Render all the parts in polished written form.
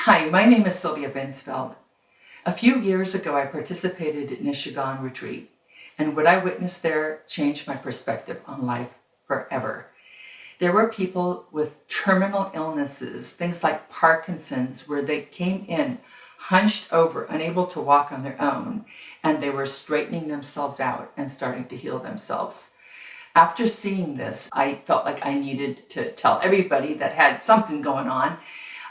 Hi, my name is Sylvia Binsfield. A few years ago, I participated in a Qigong retreat, and what I witnessed there changed my perspective on life forever. There were people with terminal illnesses, things like Parkinson's, where they came in hunched over, unable to walk on their own, and they were straightening themselves out and starting to heal themselves. After seeing this, I felt like I needed to tell everybody that had something going on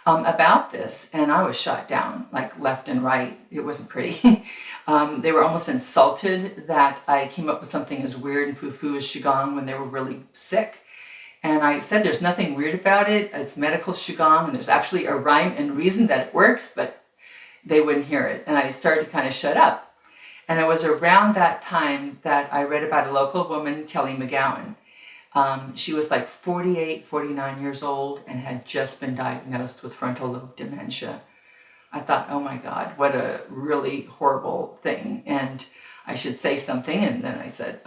about this, and I was shot down like left and right. It wasn't pretty. They were almost insulted that I came up with something as weird and foo-foo as Qigong when they were really sick. And I said there's nothing weird about it. It's medical Qigong, and there's actually a rhyme and reason that it works, but they wouldn't hear it. And I started to kind of shut up. And it was around that time that I read about a local woman, Kelli McGowan. She was like 48, 49 years old and had just been diagnosed with frontal lobe dementia. I thought, oh my God, what a really horrible thing. And I should say something. And then I said,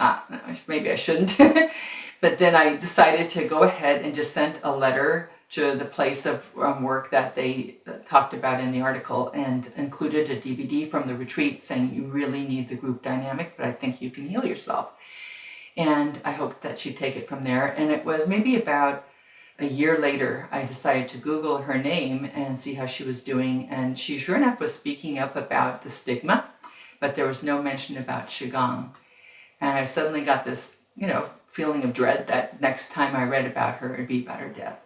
maybe I shouldn't. But then I decided to go ahead and just sent a letter to the place of work that they talked about in the article, and included a DVD from the retreat saying, you really need the group dynamic, but I think you can heal yourself. And I hoped that she'd take it from there. And it was maybe about a year later, I decided to Google her name and see how she was doing. And she sure enough was speaking up about the stigma, but there was no mention about Qigong. And I suddenly got this, feeling of dread that next time I read about her, it'd be about her death.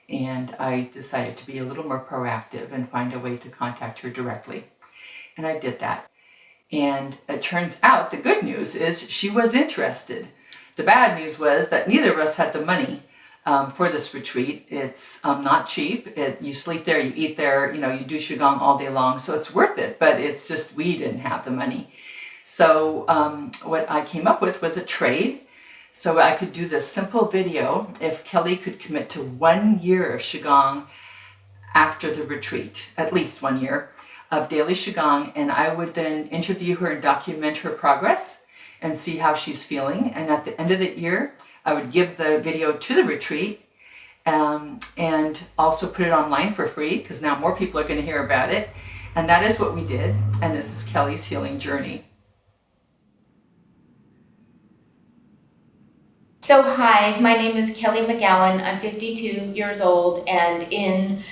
And I decided to be a little more proactive and find a way to contact her directly. And I did that. And it turns out the good news is she was interested. The bad news was that neither of us had the money for this retreat. It's not cheap. You sleep there, you eat there, you do Qigong all day long. So it's worth it, but it's just we didn't have the money. So what I came up with was a trade. So I could do this simple video if Kelli could commit to 1 year of Qigong after the retreat, at least 1 year of daily Qigong, and I would then interview her and document her progress and see how she's feeling. And at the end of the year, I would give the video to the retreat and also put it online for free, because now more people are going to hear about it. And that is what we did. And this is Kelli's healing journey. So hi, my name is Kelli McGowan. I'm 52 years old, and in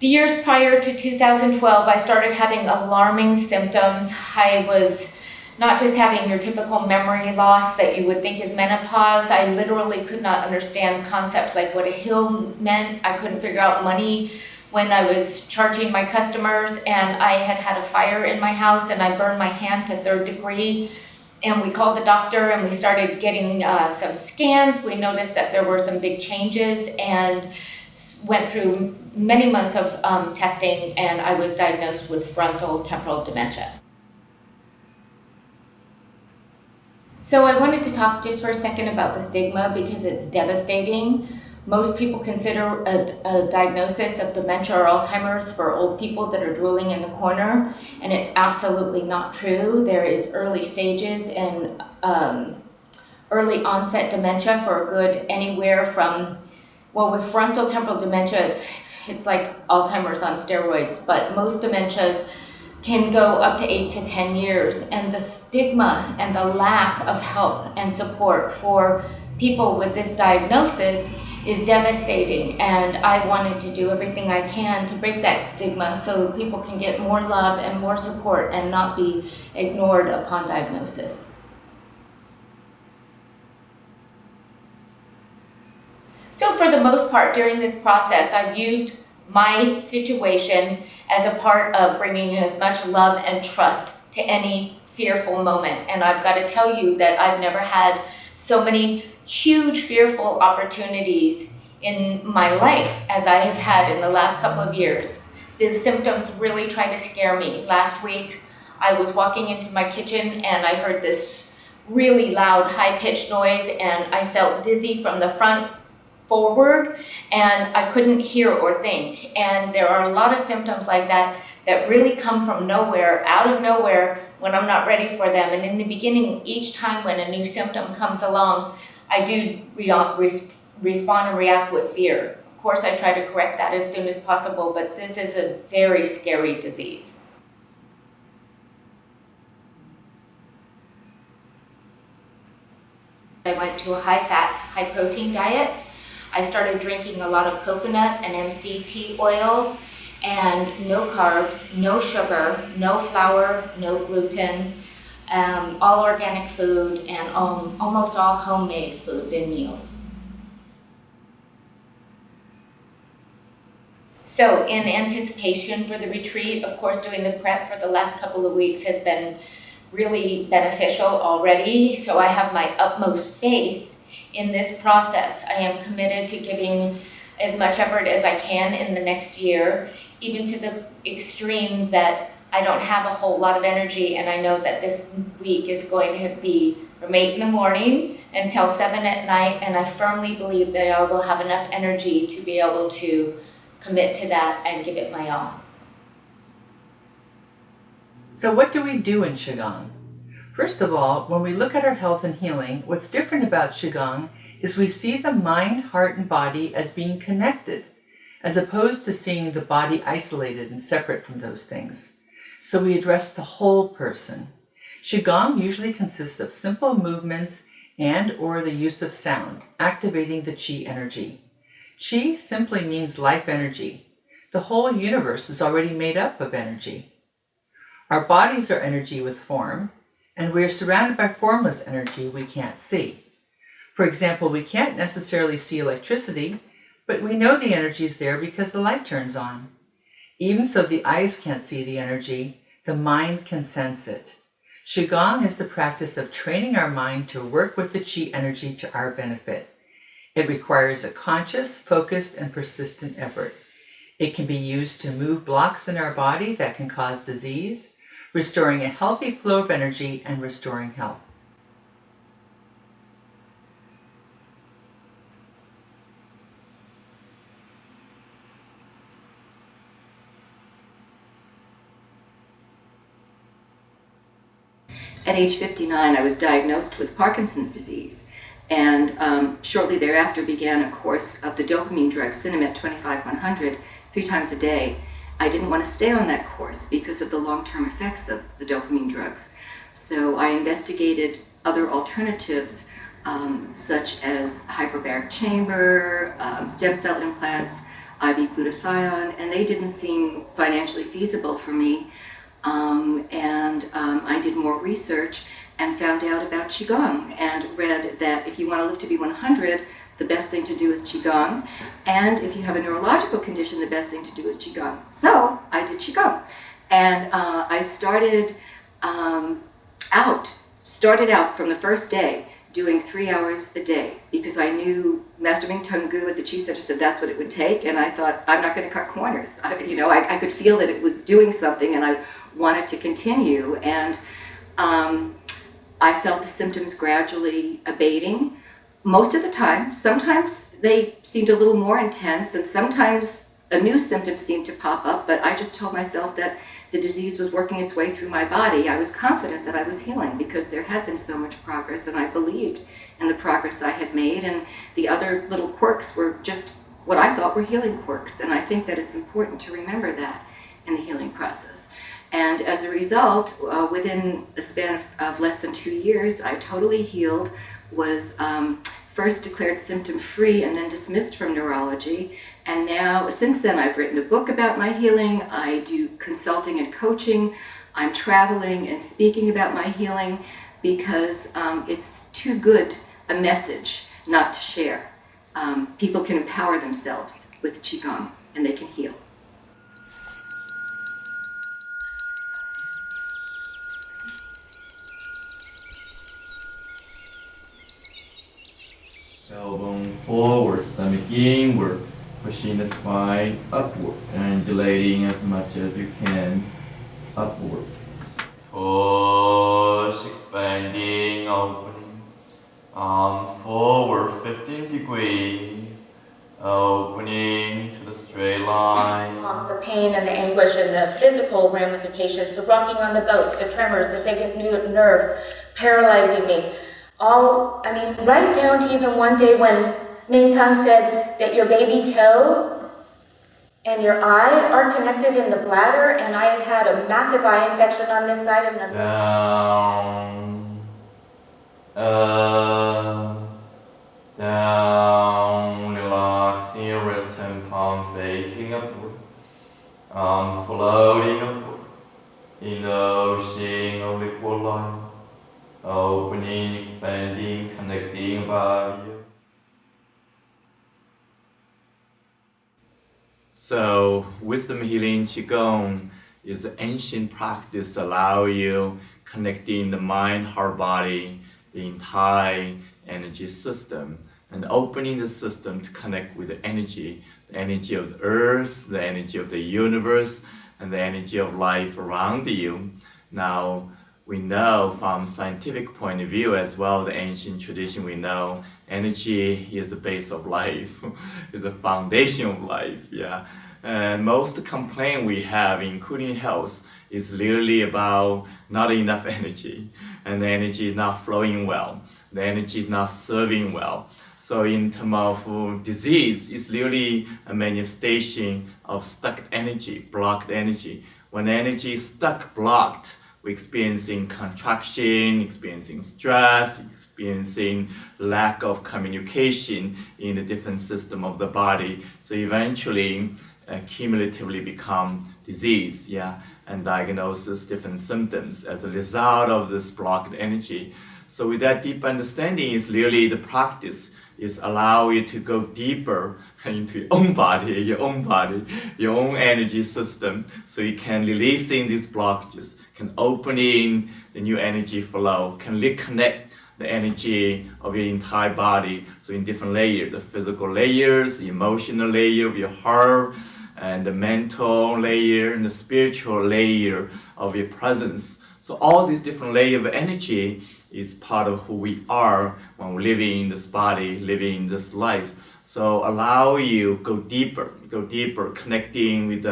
the years prior to 2012, I started having alarming symptoms. I was not just having your typical memory loss that you would think is menopause. I literally could not understand concepts like what a hill meant. I couldn't figure out money when I was charging my customers, and I had had a fire in my house and I burned my hand to 3rd degree. And we called the doctor and we started getting some scans. We noticed that there were some big changes and went through many months of testing, and I was diagnosed with frontal temporal dementia. So I wanted to talk just for a second about the stigma, because it's devastating. Most people consider a diagnosis of dementia or Alzheimer's for old people that are drooling in the corner, and it's absolutely not true. There is early stages and early onset dementia for good anywhere from, well, with frontal temporal dementia, it's like Alzheimer's on steroids, but most dementias can go up to 8 to 10 years. And the stigma and the lack of help and support for people with this diagnosis is devastating, and I wanted to do everything I can to break that stigma so people can get more love and more support and not be ignored upon diagnosis. So for the most part during this process, I've used my situation as a part of bringing as much love and trust to any fearful moment. And I've got to tell you that I've never had so many huge fearful opportunities in my life as I have had in the last couple of years. The symptoms really try to scare me. Last week, I was walking into my kitchen and I heard this really loud, high-pitched noise, and I felt dizzy from the front forward, and I couldn't hear or think. And there are a lot of symptoms like that that really come from nowhere, out of nowhere, when I'm not ready for them. And in the beginning, each time when a new symptom comes along, I do respond and react with fear, of course, I try to correct that as soon as possible, but this is a very scary disease. I went to a high-fat, high-protein diet. I started drinking a lot of coconut and MCT oil, and no carbs, no sugar, no flour, no gluten, all organic food, and almost all homemade food and meals. So in anticipation for the retreat, of course, doing the prep for the last couple of weeks has been really beneficial already. So I have my utmost faith in this process. I am committed to giving as much effort as I can in the next year, even to the extreme that I don't have a whole lot of energy, and I know that this week is going to be from 8 in the morning until 7 at night, and I firmly believe that I will have enough energy to be able to commit to that and give it my all. So what do we do in Qigong? First of all, when we look at our health and healing, what's different about Qigong is we see the mind, heart, and body as being connected, as opposed to seeing the body isolated and separate from those things. So we address the whole person. Qigong usually consists of simple movements and/or the use of sound, activating the qi energy. Qi simply means life energy. The whole universe is already made up of energy. Our bodies are energy with form, and we are surrounded by formless energy we can't see. For example, we can't necessarily see electricity, but we know the energy is there because the light turns on. Even so, the eyes can't see the energy, the mind can sense it. Qigong is the practice of training our mind to work with the qi energy to our benefit. It requires a conscious, focused, and persistent effort. It can be used to move blocks in our body that can cause disease, restoring a healthy flow of energy and restoring health. At age 59, I was diagnosed with Parkinson's disease, and shortly thereafter began a course of the dopamine drug Sinemet 25-100 3 times a day. I didn't want to stay on that course because of the long-term effects of the dopamine drugs. So I investigated other alternatives, such as hyperbaric chamber, stem cell implants, IV glutathione, and they didn't seem financially feasible for me. I did more research and found out about Qigong and read that if you want to live to be 100, the best thing to do is Qigong. And if you have a neurological condition, the best thing to do is Qigong. So I did Qigong. And I started out from the first day doing 3 hours a day because I knew Master Ming Tunggu at the Qi Center said that's what it would take. And I thought, I'm not going to cut corners. I could feel that it was doing something and I wanted to continue. And I felt the symptoms gradually abating. Most of the time, sometimes they seemed a little more intense and sometimes a new symptom seemed to pop up, but I just told myself that the disease was working its way through my body. I was confident that I was healing because there had been so much progress and I believed in the progress I had made, and the other little quirks were just what I thought were healing quirks, and I think that it's important to remember that in the healing process. And as a result, within a span of less than 2 years, I totally healed, was first declared symptom-free and then dismissed from neurology. And now, since then, I've written a book about my healing. I do consulting and coaching. I'm traveling and speaking about my healing because it's too good a message not to share. People can empower themselves with Qigong and they can heal. Elbow forward, stomach inward, pushing the spine upward, undulating as much as you can upward. Push, expanding, opening. Arm forward 15 degrees, opening to the straight line. The pain and the anguish and the physical ramifications, the rocking on the boats, the tremors, the vagus nerve paralyzing me. Right down to even one day when Ming Tang said that your baby toe and your eye are connected in the bladder, and I had a massive eye infection on this side of my Down, relaxing your wrist and palm facing upward. Floating upward in the ocean of liquid light. Opening, expanding, connecting body. So, Wisdom Healing Qigong is an ancient practice allow you connecting the mind, heart, body, the entire energy system, and opening the system to connect with the energy of the earth, the energy of the universe, and the energy of life around you. Now, we know from scientific point of view as well, the ancient tradition, we know energy is the base of life, is the foundation of life, yeah. And most complaint we have, including health, is literally about not enough energy, and the energy is not flowing well, the energy is not serving well. So in terms of disease, it's literally a manifestation of stuck energy, blocked energy. When energy is stuck, blocked, we're experiencing contraction, experiencing stress, experiencing lack of communication in the different system of the body. So eventually, cumulatively become disease, yeah, and diagnosis different symptoms as a result of this blocked energy. So with that deep understanding is really the practice is allow you to go deeper into your own body, your own energy system, so you can releasing these blockages, can opening the new energy flow, can reconnect the energy of your entire body. So in different layers, the physical layers, the emotional layer of your heart, and the mental layer, and the spiritual layer of your presence. So all these different layers of energy is part of who we are when we're living in this body, living in this life. So allow you go deeper, connecting with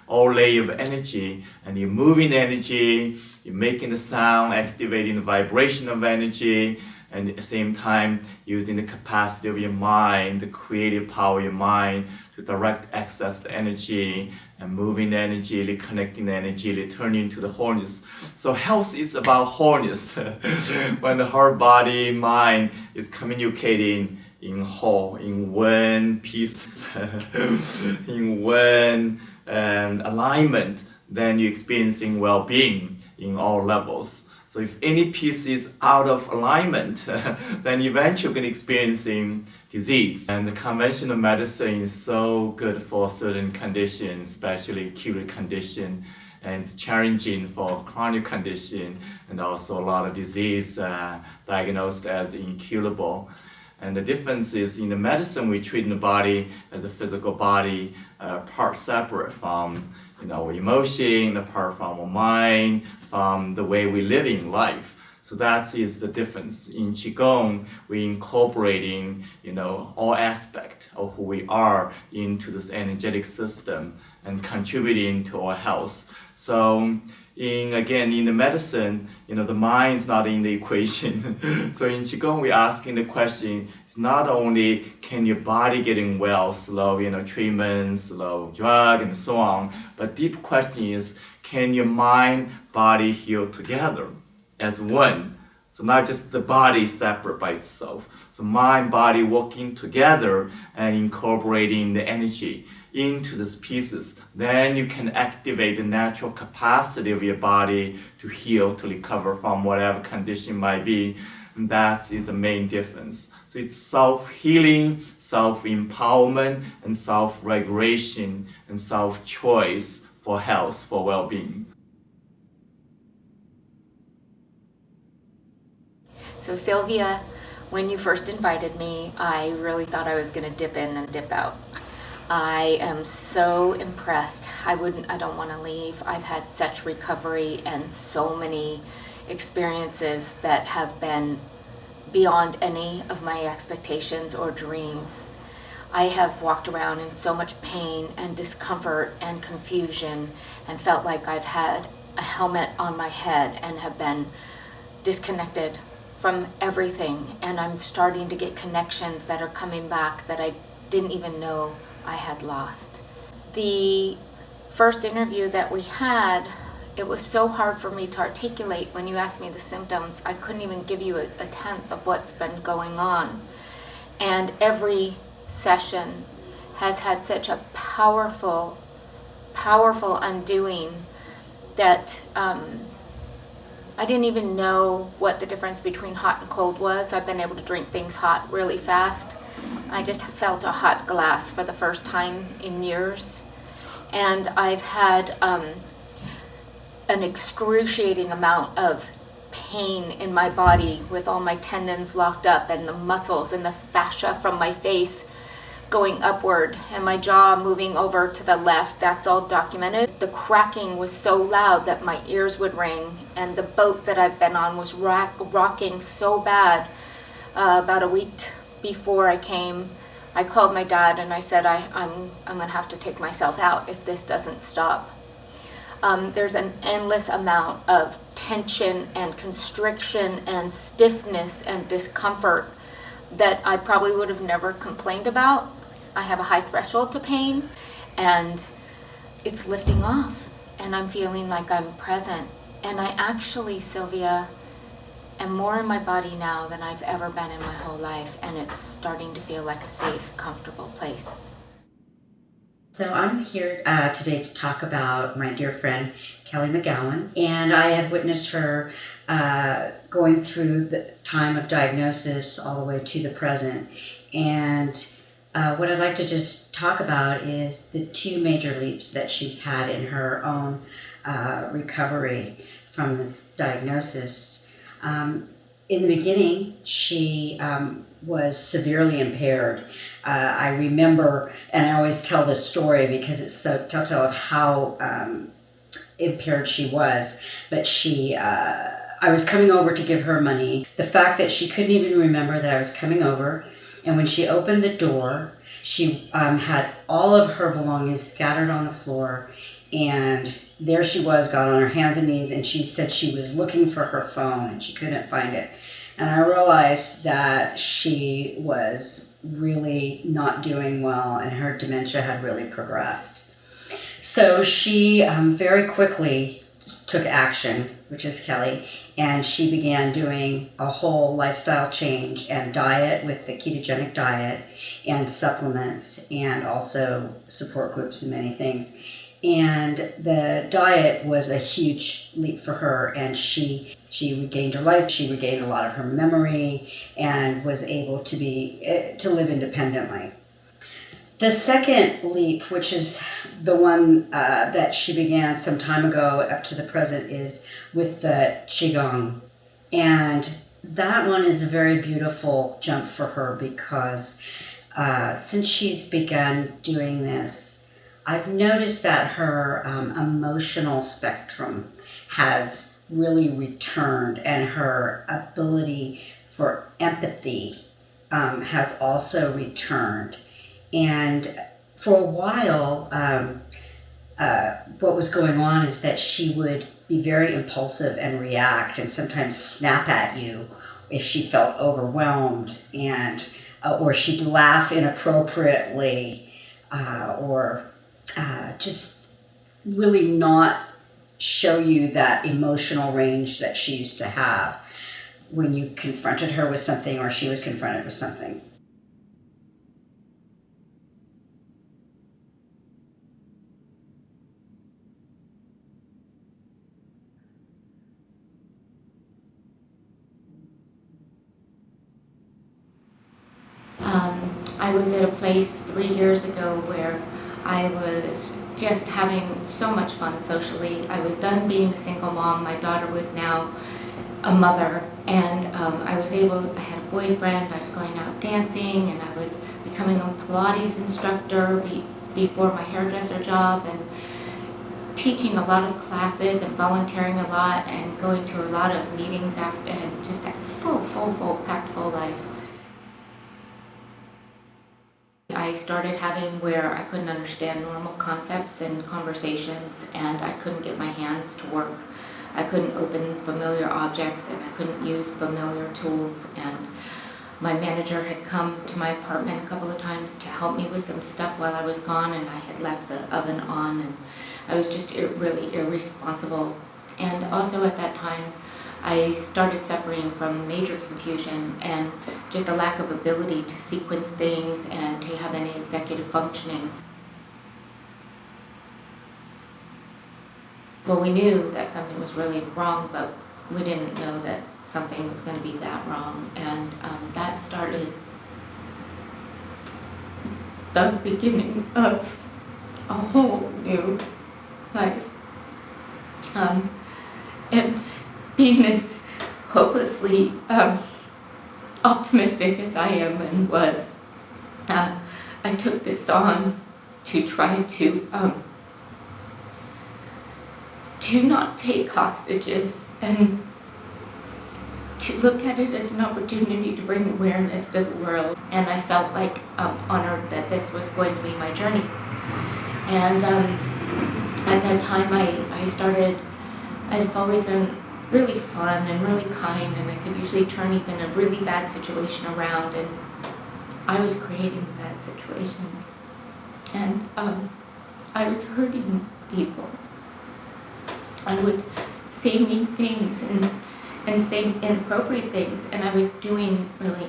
all layers of energy, and you're moving energy, you're making the sound, activating the vibration of energy, and at the same time using the capacity of your mind, the creative power of your mind to direct access the energy and moving the energy, reconnecting the energy, returning to the wholeness. So health is about wholeness. When the heart, body, mind is communicating in whole, in one piece, in one alignment, then you're experiencing well-being in all levels. So if any piece is out of alignment, then eventually you're going to experiencing disease. And the conventional medicine is so good for certain conditions, especially acute condition, and it's challenging for chronic condition, and also a lot of disease diagnosed as incurable. And the difference is in the medicine, we treat the body as a physical body, part separate from emotion, apart from our mind, from the way we live in life. So that is the difference. In Qigong, we're incorporating, all aspects of who we are into this energetic system and contributing to our health. So in the medicine, the mind is not in the equation. So in Qigong, we're asking the question, it's not only can your body getting well, slow, treatment, slow drug, and so on, but deep question is, can your mind, body heal together as one? So not just the body separate by itself. So mind, body working together and incorporating the energy into these pieces. Then you can activate the natural capacity of your body to heal, to recover from whatever condition might be. And that is the main difference. So it's self-healing, self-empowerment, and self-regulation, and self-choice for health, for well-being. So Sylvia, when you first invited me, I really thought I was going to dip in and dip out. I am so impressed. I don't want to leave. I've had such recovery and so many experiences that have been beyond any of my expectations or dreams. I have walked around in so much pain and discomfort and confusion and felt like I've had a helmet on my head and have been disconnected from everything, and I'm starting to get connections that are coming back that I didn't even know I had lost. The first interview that we had, it was so hard for me to articulate. When you asked me the symptoms, I couldn't even give you a tenth of what's been going on. And every session has had such a powerful, powerful undoing that I didn't even know what the difference between hot and cold was. I've been able to drink things hot really fast. I just felt a hot glass for the first time in years. And I've had an excruciating amount of pain in my body with all my tendons locked up and the muscles and the fascia from my face going upward and my jaw moving over to the left. That's all documented. The cracking was so loud that my ears would ring, and the boat that I've been on was rocking so bad. About a week before I came, I called my dad and I said, I'm gonna have to take myself out if this doesn't stop. There's an endless amount of tension and constriction and stiffness and discomfort that I probably would have never complained about. I have a high threshold to pain, and it's lifting off, and I'm feeling like I'm present. And I actually, Sylvia, am more in my body now than I've ever been in my whole life, and it's starting to feel like a safe, comfortable place. So I'm here today to talk about my dear friend, Kelli McGowan, and I have witnessed her going through the time of diagnosis all the way to the present. And what I'd like to just talk about is the two major leaps that she's had in her own recovery from this diagnosis. In the beginning, she was severely impaired. I remember, and I always tell this story because it's so telltale of how impaired she was, but I was coming over to give her money. The fact that she couldn't even remember that I was coming over, and when she opened the door, she had all of her belongings scattered on the floor, and there she was, got on her hands and knees, and she said she was looking for her phone and she couldn't find it. And I realized that she was really not doing well and her dementia had really progressed. So she very quickly took action, which is Kelli, and she began doing a whole lifestyle change and diet with the ketogenic diet and supplements and also support groups and many things. And the diet was a huge leap for her, and she regained her life, she regained a lot of her memory, and was able to live independently. The second leap, which is the one that she began some time ago up to the present, is with the Qigong. And that one is a very beautiful jump for her because since she's begun doing this, I've noticed that her emotional spectrum has really returned, and her ability for empathy has also returned. And for a while, what was going on is that she would be very impulsive and react and sometimes snap at you if she felt overwhelmed, and or she'd laugh inappropriately or just really not show you that emotional range that she used to have when you confronted her with something or she was confronted with something. I was at a place 3 years ago where I was just having so much fun socially. I was done being a single mom. My daughter was now a mother, and I had a boyfriend, I was going out dancing, and I was becoming a Pilates instructor before my hairdresser job, and teaching a lot of classes and volunteering a lot and going to a lot of meetings after, and just a full, packed full life. I started having where I couldn't understand normal concepts and conversations, and I couldn't get my hands to work I couldn't open familiar objects and I couldn't use familiar tools. And my manager had come to my apartment a couple of times to help me with some stuff while I was gone, and I had left the oven on, and I was just really irresponsible. And also at that time, I started suffering from major confusion and just a lack of ability to sequence things and to have any executive functioning. Well, we knew that something was really wrong, but we didn't know that something was going to be that wrong. And that started the beginning of a whole new life. And being as hopelessly optimistic as I am and was, I took this on to try to not take hostages and to look at it as an opportunity to bring awareness to the world. And I felt like honored that this was going to be my journey. And at that time I've always been really fun and really kind, and I could usually turn even a really bad situation around, and I was creating bad situations. And I was hurting people. I would say mean things and say inappropriate things, and I was doing really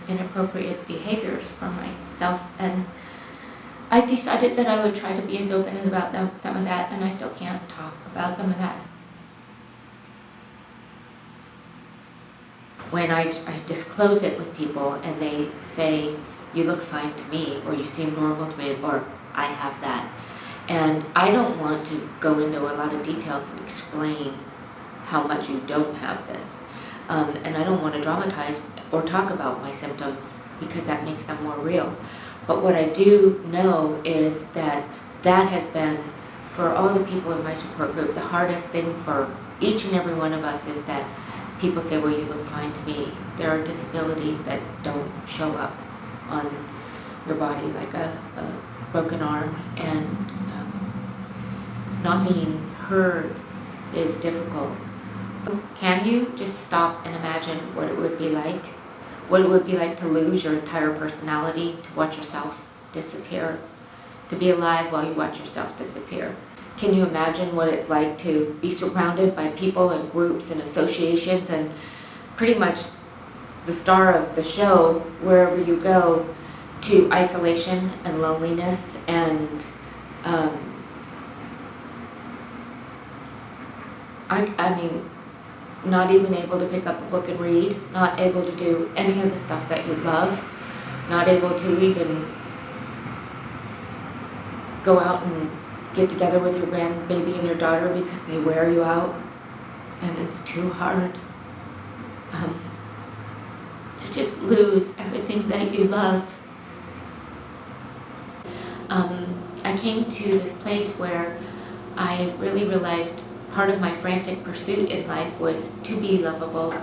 inappropriate behaviors for myself. And I decided that I would try to be as open about some of that, and I still can't talk about some of that. When I disclose it with people and they say, you look fine to me, or you seem normal to me, or I have that. And I don't want to go into a lot of details and explain how much you don't have this. And I don't want to dramatize or talk about my symptoms because that makes them more real. But what I do know is that that has been, for all the people in my support group, the hardest thing for each and every one of us is that people say, well, you look fine to me. There are disabilities that don't show up on your body, like a broken arm, and not being heard is difficult. Can you just stop and imagine what it would be like? What it would be like to lose your entire personality, to watch yourself disappear, to be alive while you watch yourself disappear? Can you imagine what it's like to be surrounded by people and groups and associations and pretty much the star of the show, wherever you go, to isolation and loneliness and I mean, not even able to pick up a book and read, not able to do any of the stuff that you love, not able to even go out and get together with your grandbaby and your daughter because they wear you out, and it's too hard to just lose everything that you love. I came to this place where I really realized part of my frantic pursuit in life was to be lovable,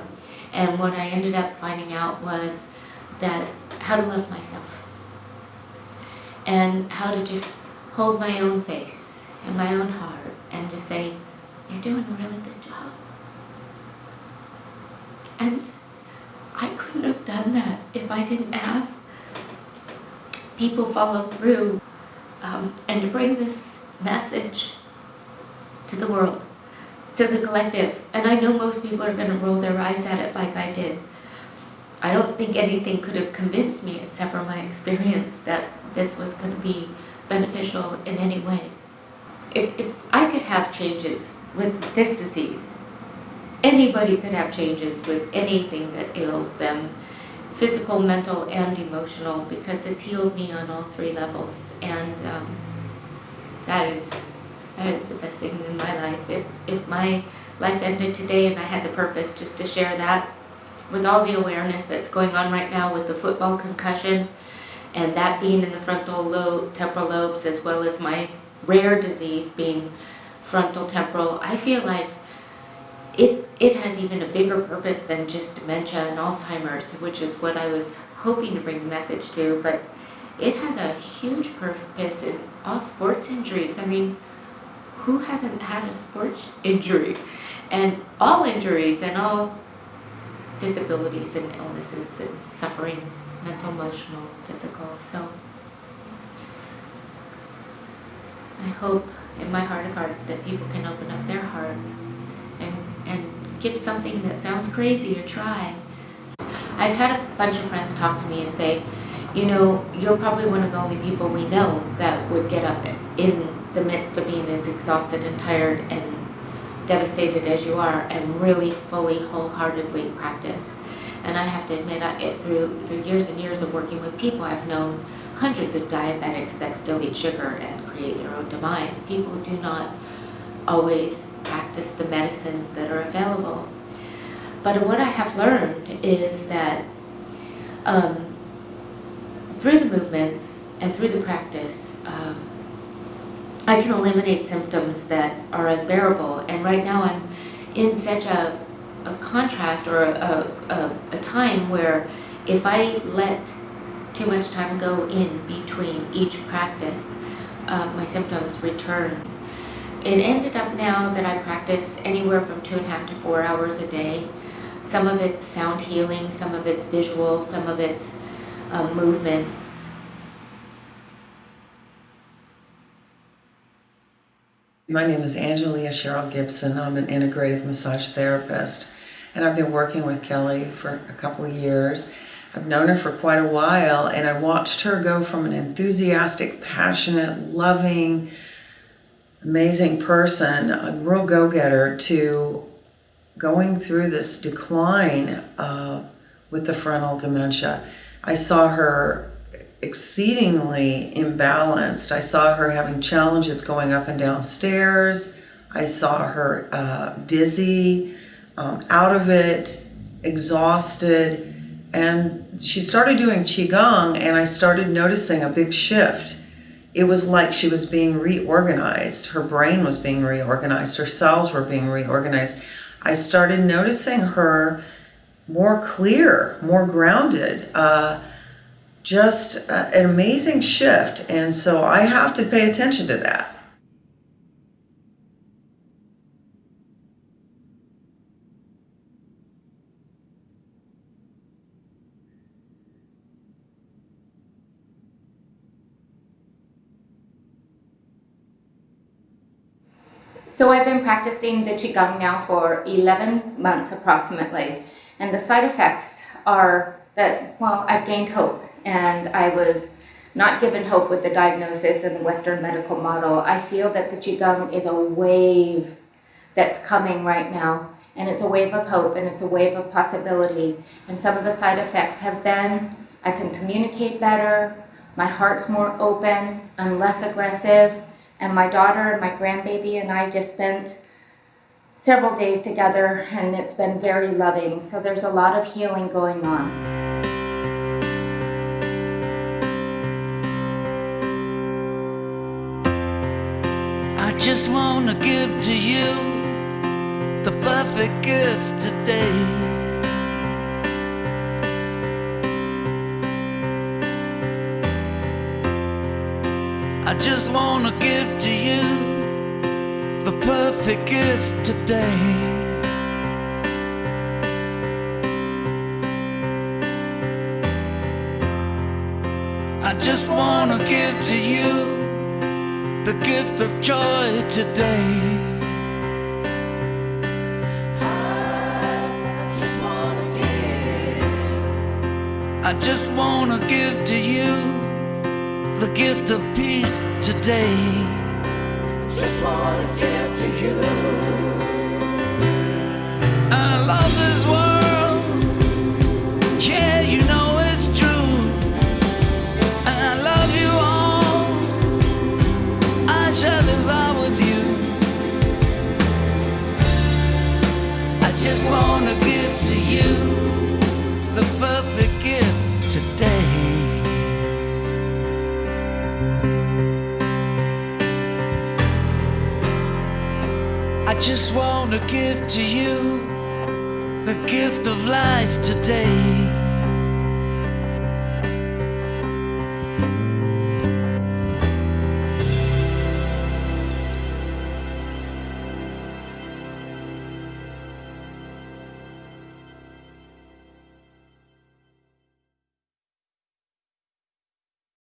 and what I ended up finding out was that how to love myself and how to just hold my own face and my own heart and just say, you're doing a really good job. And I couldn't have done that if I didn't have people follow through and to bring this message to the world, to the collective. And I know most people are going to roll their eyes at it like I did. I don't think anything could have convinced me except for my experience that this was going to be beneficial in any way. If I could have changes with this disease, anybody could have changes with anything that ails them, physical, mental, and emotional, because it's healed me on all three levels. And that is the best thing in my life. If my life ended today and I had the purpose just to share that, with all the awareness that's going on right now with the football concussion, and that being in the frontal lobe, temporal lobes, as well as my rare disease being frontal temporal, I feel like it has even a bigger purpose than just dementia and Alzheimer's, which is what I was hoping to bring the message to, but it has a huge purpose in all sports injuries. I mean, who hasn't had a sports injury? And all injuries and all disabilities and illnesses and sufferings, mental, emotional, physical. So I hope in my heart of hearts that people can open up their heart and give something that sounds crazy a try. I've had a bunch of friends talk to me and say, you know, you're probably one of the only people we know that would get up in the midst of being as exhausted and tired and devastated as you are and really fully, wholeheartedly practice. And I have to admit, through years and years of working with people, I've known hundreds of diabetics that still eat sugar and create their own demise. People who do not always practice the medicines that are available. But what I have learned is that through the movements and through the practice, I can eliminate symptoms that are unbearable. And right now I'm in such a contrast or a time where if I let too much time go in between each practice, my symptoms return. It ended up now that I practice anywhere from 2.5 to 4 hours a day. Some of it's sound healing, some of it's visual, some of it's movements. My name is Angelia Cheryl Gibson. I'm an integrative massage therapist, and I've been working with Kelli for a couple of years. I've known her for quite a while, and I watched her go from an enthusiastic, passionate, loving, amazing person, a real go-getter, to going through this decline with the frontal dementia. I saw her exceedingly imbalanced. I saw her having challenges going up and down stairs. I saw her dizzy, out of it, exhausted. And she started doing Qigong, and I started noticing a big shift. It was like she was being reorganized. Her brain was being reorganized. Her cells were being reorganized. I started noticing her more clear, more grounded, just an amazing shift. And so I have to pay attention to that. So I've been practicing the Qigong now for 11 months approximately, and the side effects are that, well, I've gained hope, and I was not given hope with the diagnosis in the Western medical model. I feel that the Qigong is a wave that's coming right now, and it's a wave of hope, and it's a wave of possibility. And some of the side effects have been, I can communicate better, my heart's more open, I'm less aggressive, and my daughter and my grandbaby and I just spent several days together, and it's been very loving. So there's a lot of healing going on. I just wanna give to you the perfect gift today. I just wanna give to you the perfect gift today. I just wanna give to you the gift of joy today. I just wanna give to you the gift of peace today. Just wanna give to you. I love this world, yeah, you know it's true. And I love you all, I share this all with you. I just wanna give to you the perfect gift today. I just wanna give to you the gift of life today.